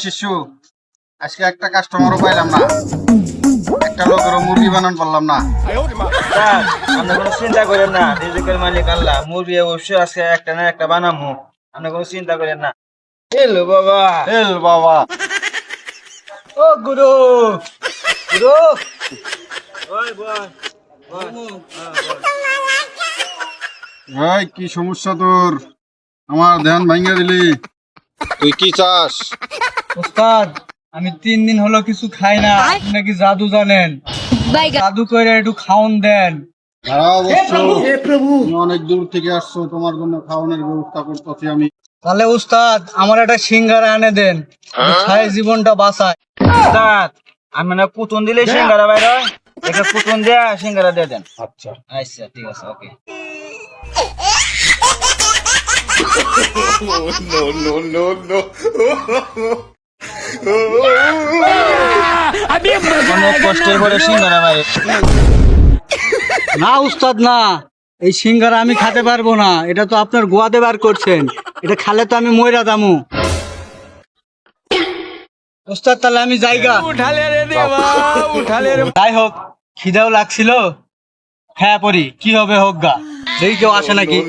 শিশু আজকে একটা কাস্টমারও পাইলাম না, একটা লোকেরও মুরগি বানান পারলাম না। আপনি কোনো চিন্তা করেন না, রিজিকের মালিক আল্লাহ। মুরগি অবশ্যই আজকে একটা না একটা বানামু, আপনি কোনো চিন্তা করেন না। এলো বাবা, এল বাবা, ও গুরু গুরু, ওই বল এই কি সমস্যা তোর? আমার ধ্যান ভাঙিয়ে দিলি। তুই কি চাস? ওস্তাদ, আমি 3 দিন হলো কিছু খাই না। আপনি নাকি জাদু জানেন, জাদু করে একটু খাওন দেন। দাঁড়াও অবশ্য, তুমি অনেক দূর থেকে আসছো, তোমার জন্য খাওয়ানোর ব্যবস্থা করতেছি আমি। তাহলে উস্তাদ আমার একটা সিঙ্গারা এনে দেন, খায় জীবনটা বাঁচায়। উস্তাদ, আমি না কুতুন দিলে সিঙ্গারা বাইর হয়, একটা কুতুন দেয়া সিঙ্গারা দিয়ে দেন। আচ্ছা আচ্ছা ঠিক আছে, ওকে। অনেক কষ্টের পরে সিঙ্গারা বাইর। না উস্তাদ না, এই সিঙ্গারা আমি খেতে পারবো না। এটা তো আপনার গোয়াতে বার করছেন, এটা খালে তো আমি মইরা যামু। উস্তাদ তাহলে আমি যাইগা। যাই হোক, খিদাও লাগছিল, হ্যাঁ পরি কি হবে হোক গা, দেখি কেউ আসে নাকি।